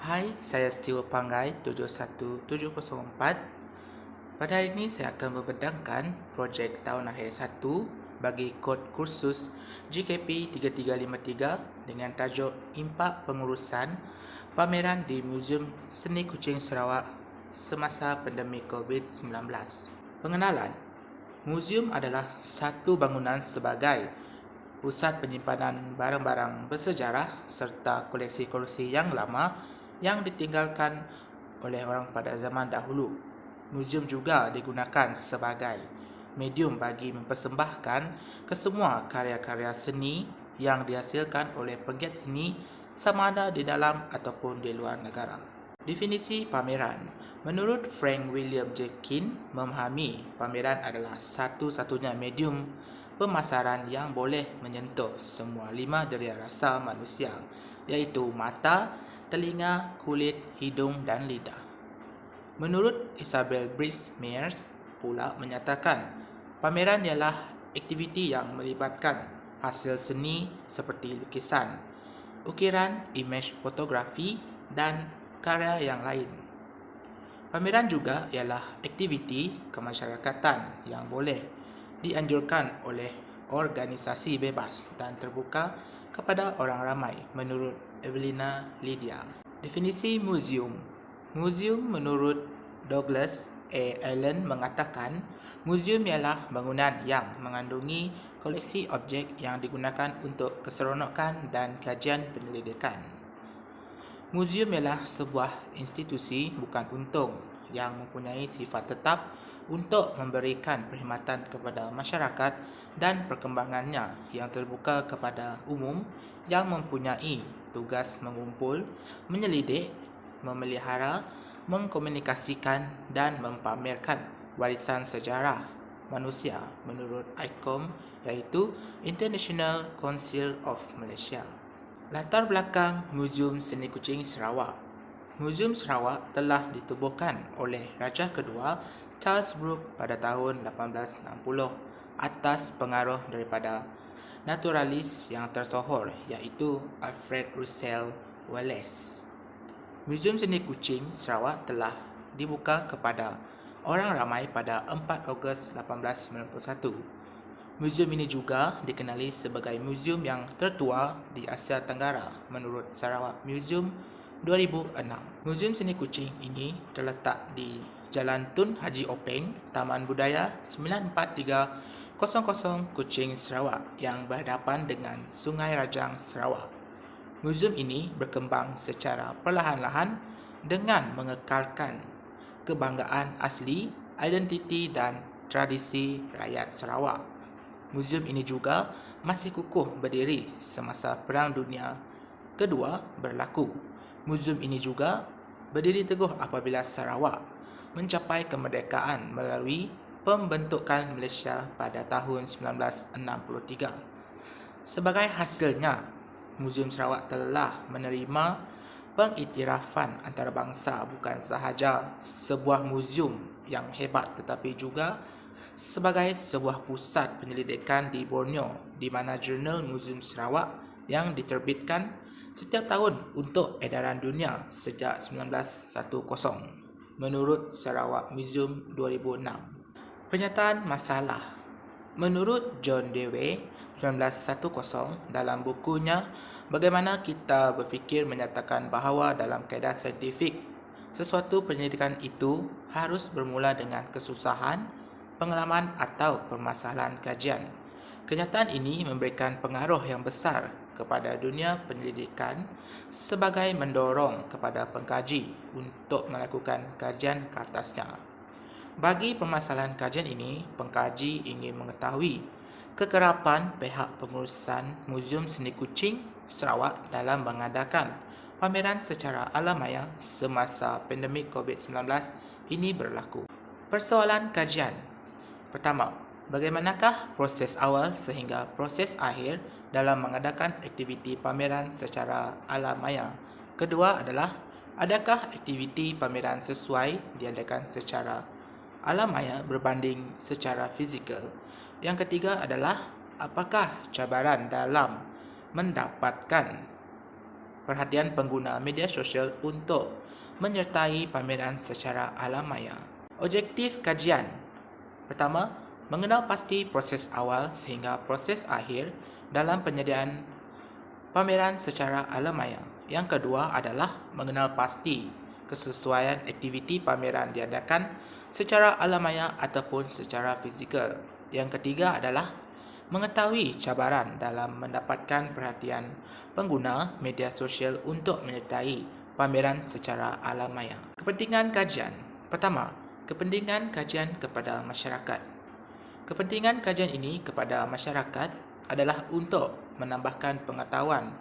Hai, saya Stewart Panggai 71704. Pada hari ini saya akan membedangkan projek tahun akhir 1 bagi kod kursus GKP 3353 dengan tajuk Impak Pengurusan Pameran di Muzium Seni Kuching Sarawak semasa pandemik COVID-19. Pengenalan. Muzium adalah satu bangunan sebagai pusat penyimpanan barang-barang bersejarah serta koleksi-koleksi yang lama yang ditinggalkan oleh orang pada zaman dahulu. Muzium juga digunakan sebagai medium bagi mempersembahkan kesemua karya-karya seni yang dihasilkan oleh penggiat seni sama ada di dalam ataupun di luar negara. Definisi pameran. Menurut Frank William Jenkins, memahami pameran adalah satu-satunya medium pemasaran yang boleh menyentuh semua 5 deria rasa manusia, iaitu mata, telinga, kulit, hidung dan lidah. Menurut Isabel Brice Mears pula menyatakan, pameran ialah aktiviti yang melibatkan hasil seni seperti lukisan, ukiran, imej fotografi dan karya yang lain. Pameran juga ialah aktiviti kemasyarakatan yang boleh dianjurkan oleh organisasi bebas dan terbuka kepada orang ramai, menurut Evelina Lydia. Definisi muzium. Muzium menurut Douglas A. Allen mengatakan, muzium ialah bangunan yang mengandungi koleksi objek yang digunakan untuk keseronokan dan kajian penyelidikan. Muzium ialah sebuah institusi bukan untung yang mempunyai sifat tetap untuk memberikan perkhidmatan kepada masyarakat dan perkembangannya yang terbuka kepada umum yang mempunyai tugas mengumpul, menyelidik, memelihara, mengkomunikasikan dan mempamerkan warisan sejarah manusia menurut ICOM, iaitu International Council of Malaysia. Latar belakang Muzium Seni Kuching Sarawak. Muzium Sarawak telah ditubuhkan oleh Raja Kedua Charles Brooke pada tahun 1860 atas pengaruh daripada naturalis yang tersohor, iaitu Alfred Russel Wallace. Muzium Seni Kuching Sarawak telah dibuka kepada orang ramai pada 4 Ogos 1891. Muzium ini juga dikenali sebagai muzium yang tertua di Asia Tenggara menurut Sarawak Museum 2006. Muzium Seni Kuching ini terletak di Jalan Tun Haji Openg, Taman Budaya 94300 Kuching, Sarawak yang berhadapan dengan Sungai Rajang, Sarawak. Muzium ini berkembang secara perlahan-lahan dengan mengekalkan kebanggaan asli, identiti dan tradisi rakyat Sarawak. Muzium ini juga masih kukuh berdiri semasa Perang Dunia Kedua berlaku. Muzium ini juga berdiri teguh apabila Sarawak mencapai kemerdekaan melalui pembentukan Malaysia pada tahun 1963. Sebagai hasilnya, Muzium Sarawak telah menerima pengiktirafan antarabangsa bukan sahaja sebuah muzium yang hebat tetapi juga sebagai sebuah pusat penyelidikan di Borneo, di mana jurnal Muzium Sarawak yang diterbitkan setiap tahun untuk edaran dunia sejak 1910, menurut Sarawak Museum 2006. Pernyataan masalah. Menurut John Dewey 1910 dalam bukunya Bagaimana Kita Berfikir menyatakan bahawa dalam kaedah saintifik, sesuatu penyelidikan itu harus bermula dengan kesusahan, pengalaman atau permasalahan kajian. Kenyataan ini memberikan pengaruh yang besar kepada dunia penyelidikan sebagai mendorong kepada pengkaji untuk melakukan kajian ke atasnya. Bagi permasalahan kajian ini, pengkaji ingin mengetahui kekerapan pihak pengurusan Muzium Seni Kuching Sarawak dalam mengadakan pameran secara alamaya semasa pandemik COVID-19 ini berlaku. Persoalan kajian. Pertama, bagaimanakah proses awal sehingga proses akhir dalam mengadakan aktiviti pameran secara alamaya? Kedua adalah, adakah aktiviti pameran sesuai diadakan secara alamaya berbanding secara fizikal? Yang ketiga adalah, apakah cabaran dalam mendapatkan perhatian pengguna media sosial untuk menyertai pameran secara alam maya. Objektif kajian. Pertama, mengenal pasti proses awal sehingga proses akhir dalam penyediaan pameran secara alam maya. Yang kedua adalah mengenal pasti kesesuaian aktiviti pameran diadakan secara alam maya ataupun secara fizikal. Yang ketiga adalah mengetahui cabaran dalam mendapatkan perhatian pengguna media sosial untuk menyertai pameran secara alam maya. Kepentingan kajian. Pertama, kepentingan kajian kepada masyarakat. Kepentingan kajian ini kepada masyarakat adalah untuk menambahkan pengetahuan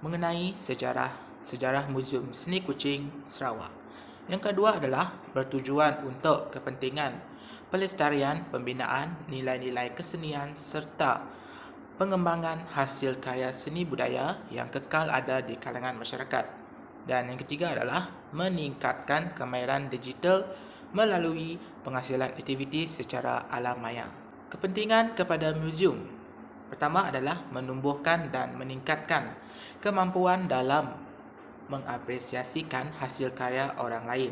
mengenai sejarah Muzium Seni Kuching Sarawak. Yang kedua adalah bertujuan untuk kepentingan pelestarian, pembinaan nilai-nilai kesenian serta pengembangan hasil karya seni budaya yang kekal ada di kalangan masyarakat. Dan yang ketiga adalah meningkatkan kemahiran digital melalui penghasilan aktiviti secara alam maya. Kepentingan kepada muzium. Pertama adalah menumbuhkan dan meningkatkan kemampuan dalam mengapresiasikan hasil karya orang lain.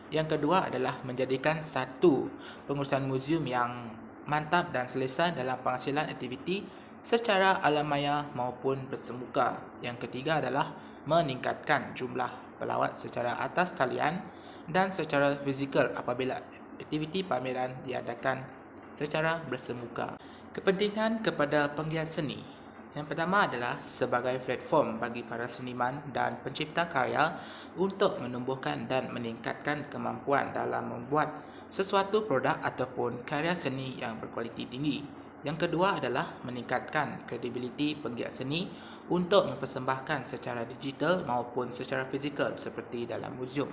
Yang kedua adalah menjadikan satu pengurusan muzium yang mantap dan selesa dalam penghasilan aktiviti secara alam maya maupun bersemuka. Yang ketiga adalah meningkatkan jumlah pelawat secara atas talian dan secara fizikal apabila aktiviti pameran diadakan secara bersemuka. Kepentingan kepada penggiat seni. Yang pertama adalah sebagai platform bagi para seniman dan pencipta karya untuk menumbuhkan dan meningkatkan kemampuan dalam membuat sesuatu produk ataupun karya seni yang berkualiti tinggi. Yang kedua adalah meningkatkan kredibiliti penggiat seni untuk mempersembahkan secara digital maupun secara fizikal seperti dalam muzium.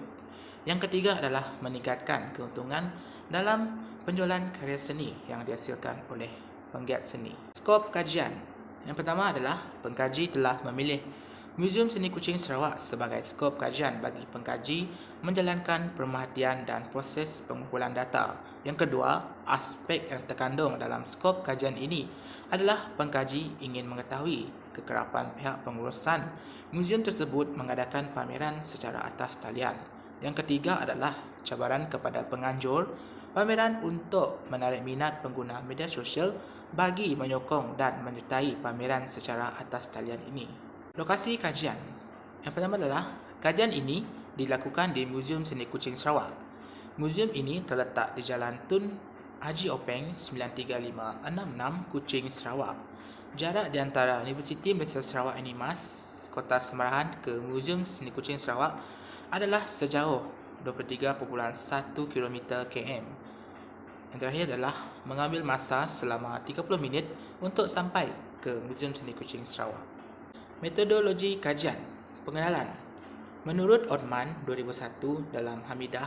Yang ketiga adalah meningkatkan keuntungan dalam penjualan karya seni yang dihasilkan oleh penggiat seni. Skop kajian. Yang pertama adalah pengkaji telah memilih Muzium Seni Kuching Sarawak sebagai skop kajian bagi pengkaji menjalankan pemerhatian dan proses pengumpulan data. Yang kedua, aspek yang terkandung dalam skop kajian ini adalah pengkaji ingin mengetahui kekerapan pihak pengurusan muzium tersebut mengadakan pameran secara atas talian. Yang ketiga adalah cabaran kepada penganjur pameran untuk menarik minat pengguna media sosial bagi menyokong dan menyertai pameran secara atas talian ini. Lokasi kajian. Yang pertama adalah kajian ini dilakukan di Muzium Seni Kuching Sarawak. Muzium ini terletak di Jalan Tun Haji Openg 93566 Kuching, Sarawak. Jarak di antara Universiti Malaysia Sarawak Unimas, Kota Semarahan ke Muzium Seni Kuching Sarawak adalah sejauh 23.1 km. Yang terakhir adalah mengambil masa selama 30 minit untuk sampai ke Muzium Seni Kuching Sarawak. Metodologi kajian. Pengenalan. Menurut Odman 2001 dalam Hamidah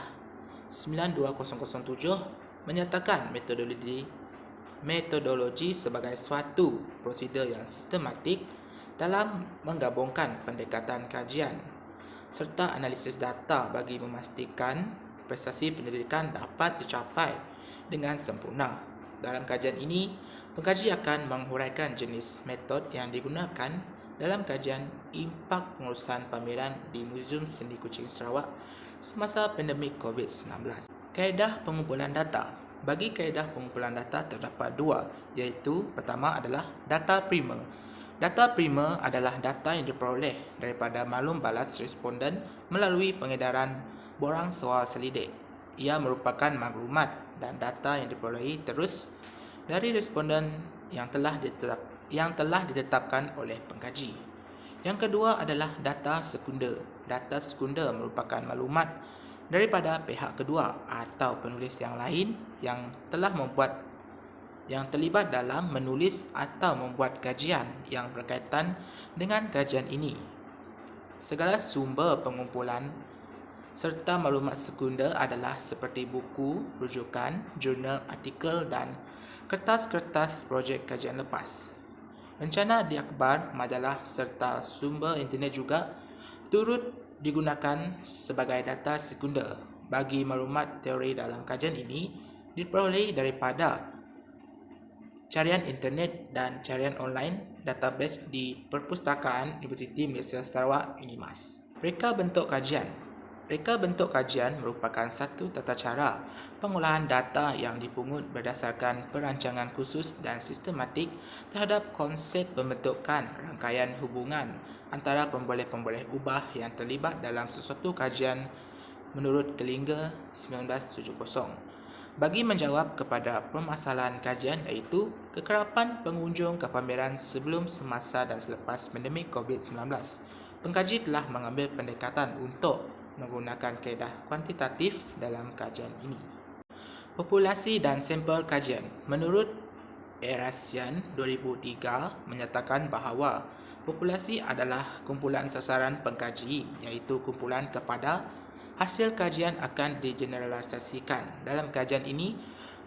92007 menyatakan metodologi sebagai suatu prosedur yang sistematik dalam menggabungkan pendekatan kajian serta analisis data bagi memastikan prestasi penyelidikan dapat dicapai dengan sempurna. Dalam kajian ini, pengkaji akan menghuraikan jenis metod yang digunakan dalam kajian impak pengurusan pameran di Muzium Seni Kuching Sarawak semasa pandemik COVID-19. Kaedah pengumpulan data. Bagi kaedah pengumpulan data terdapat dua, iaitu pertama adalah data primer. Data primer adalah data yang diperoleh daripada maklum balas responden melalui pengedaran borang soal selidik. Ia merupakan maklumat dan data yang diperolehi terus dari responden yang telah ditetapkan oleh pengkaji. Yang kedua adalah data sekunder. Data sekunder merupakan maklumat daripada pihak kedua atau penulis yang lain yang terlibat dalam menulis atau membuat kajian yang berkaitan dengan kajian ini. Segala sumber pengumpulan serta maklumat sekunder adalah seperti buku, rujukan, jurnal, artikel dan kertas-kertas projek kajian lepas. Rencana di akhbar, majalah serta sumber internet juga turut digunakan sebagai data sekunder bagi maklumat teori dalam kajian ini diperoleh daripada carian internet dan carian online database di Perpustakaan Universiti Malaysia Sarawak UNIMAS. Reka bentuk kajian merupakan satu tata cara pengolahan data yang dipungut berdasarkan perancangan khusus dan sistematik terhadap konsep pembentukan rangkaian hubungan antara pemboleh-pemboleh ubah yang terlibat dalam sesuatu kajian menurut Gelingga 1970. Bagi menjawab kepada permasalahan kajian iaitu kekerapan pengunjung ke pameran sebelum, semasa dan selepas pandemik COVID-19, pengkaji telah mengambil pendekatan untuk menggunakan kaedah kuantitatif dalam kajian ini. Populasi dan sampel kajian. Menurut Erasian 2003 menyatakan bahawa populasi adalah kumpulan sasaran pengkaji, iaitu kumpulan kepada hasil kajian akan digeneralisasikan. Dalam kajian ini,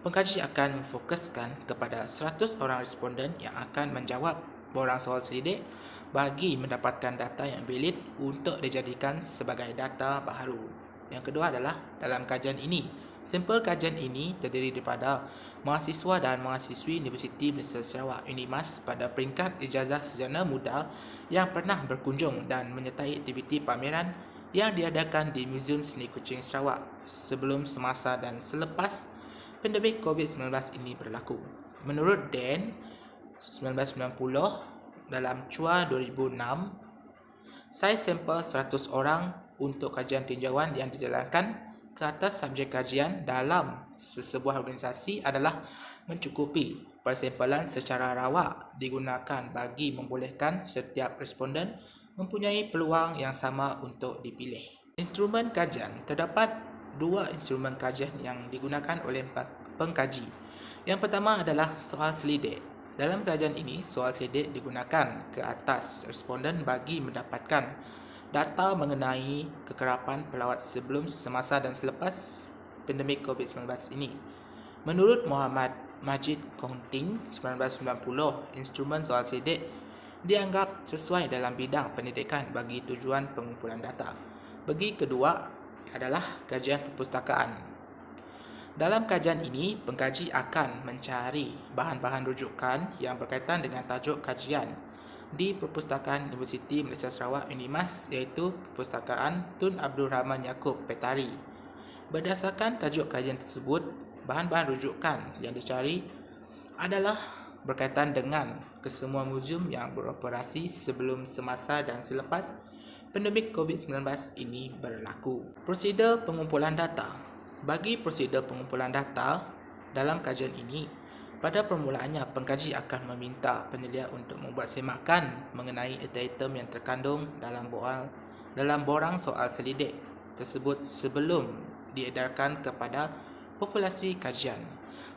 pengkaji akan memfokuskan kepada 100 orang responden yang akan menjawab borang soal selidik bagi mendapatkan data yang valid untuk dijadikan sebagai data baharu. Yang kedua adalah dalam kajian ini, sampel kajian ini terdiri daripada mahasiswa dan mahasiswi Universiti Malaysia Sarawak UNIMAS pada peringkat ijazah sarjana muda yang pernah berkunjung dan menyertai aktiviti pameran yang diadakan di Muzium Seni Kuching Sarawak sebelum, semasa dan selepas pandemik COVID-19 ini berlaku. Menurut Dan 1990 dalam CUA 2006, saiz sampel 100 orang untuk kajian tinjauan yang dijalankan ke atas subjek kajian dalam sesebuah organisasi adalah mencukupi. Persampelan secara rawak digunakan bagi membolehkan setiap responden mempunyai peluang yang sama untuk dipilih. Instrumen kajian. Terdapat dua instrumen kajian yang digunakan oleh pengkaji. Yang pertama adalah soal selidik. Dalam kajian ini, soal selidik digunakan ke atas responden bagi mendapatkan data mengenai kekerapan pelawat sebelum, semasa dan selepas pandemik COVID-19 ini. Menurut Muhammad Majid Konting 1990, instrumen soal selidik dianggap sesuai dalam bidang pendidikan bagi tujuan pengumpulan data. Bagi kedua adalah kajian perpustakaan. Dalam kajian ini, pengkaji akan mencari bahan-bahan rujukan yang berkaitan dengan tajuk kajian di Perpustakaan Universiti Malaysia Sarawak UNIMAS, iaitu Perpustakaan Tun Abdul Rahman Yaakob Petari. Berdasarkan tajuk kajian tersebut, bahan-bahan rujukan yang dicari adalah berkaitan dengan kesemua muzium yang beroperasi sebelum, semasa dan selepas pandemik COVID-19 ini berlaku. Prosedur pengumpulan data. Bagi prosedur pengumpulan data dalam kajian ini, pada permulaannya pengkaji akan meminta penyelia untuk membuat semakan mengenai item-item yang terkandung dalam borang soal selidik tersebut sebelum diedarkan kepada populasi kajian.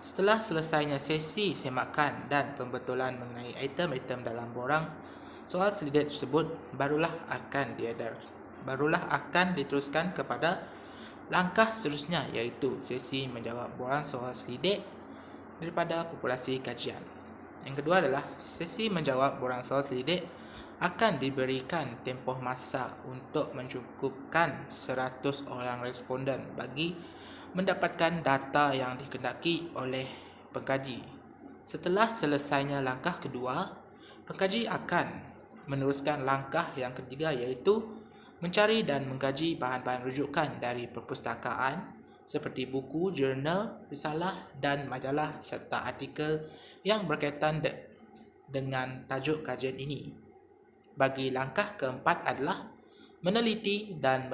Setelah selesainya sesi semakan dan pembetulan mengenai item-item dalam borang soal selidik tersebut, barulah akan diteruskan kepada langkah seterusnya, iaitu sesi menjawab borang soal selidik daripada populasi kajian. Yang kedua adalah sesi menjawab borang soal selidik akan diberikan tempoh masa untuk mencukupkan 100 orang responden bagi mendapatkan data yang dikehendaki oleh pengkaji. Setelah selesainya langkah kedua, pengkaji akan meneruskan langkah yang ketiga, iaitu mencari dan mengkaji bahan-bahan rujukan dari perpustakaan seperti buku, jurnal, risalah dan majalah serta artikel yang berkaitan dengan tajuk kajian ini. Bagi langkah keempat adalah meneliti dan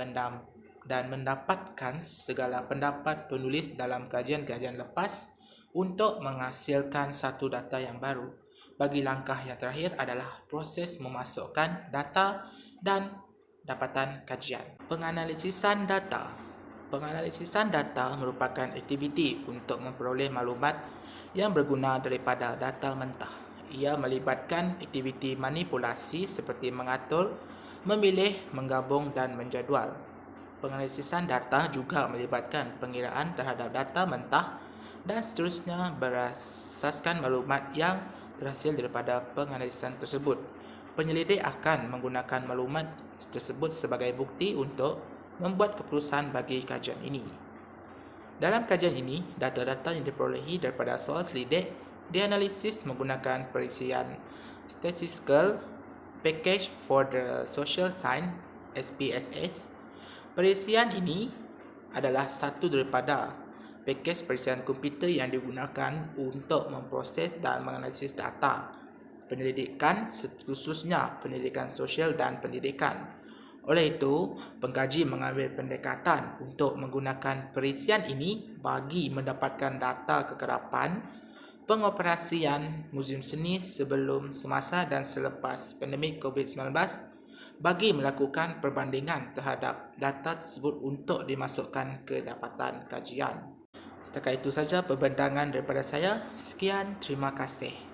mendapatkan segala pendapat penulis dalam kajian-kajian lepas untuk menghasilkan satu data yang baru. Bagi langkah yang terakhir adalah proses memasukkan data dan dapatan kajian. Penganalisisan data. Penganalisisan data merupakan aktiviti untuk memperoleh maklumat yang berguna daripada data mentah. Ia melibatkan aktiviti manipulasi seperti mengatur, memilih, menggabung dan menjadual. Penganalisisan data juga melibatkan pengiraan terhadap data mentah dan seterusnya berasaskan maklumat yang terhasil daripada penganalisan tersebut. Penyelidik akan menggunakan maklumat tersebut sebagai bukti untuk membuat keputusan bagi kajian ini. Dalam kajian ini, data-data yang diperolehi daripada soal selidik dianalisis menggunakan periksian Statistical Package for the Social Science (SPSS). Perisian ini adalah satu daripada pakej perisian komputer yang digunakan untuk memproses dan menganalisis data penyelidikan, khususnya pendidikan sosial dan pendidikan. Oleh itu, pengkaji mengambil pendekatan untuk menggunakan perisian ini bagi mendapatkan data kekerapan pengoperasian muzium seni sebelum, semasa dan selepas pandemik COVID-19 bagi melakukan perbandingan terhadap data tersebut untuk dimasukkan ke dapatan kajian. Setakat itu saja perbincangan daripada saya. Sekian, terima kasih.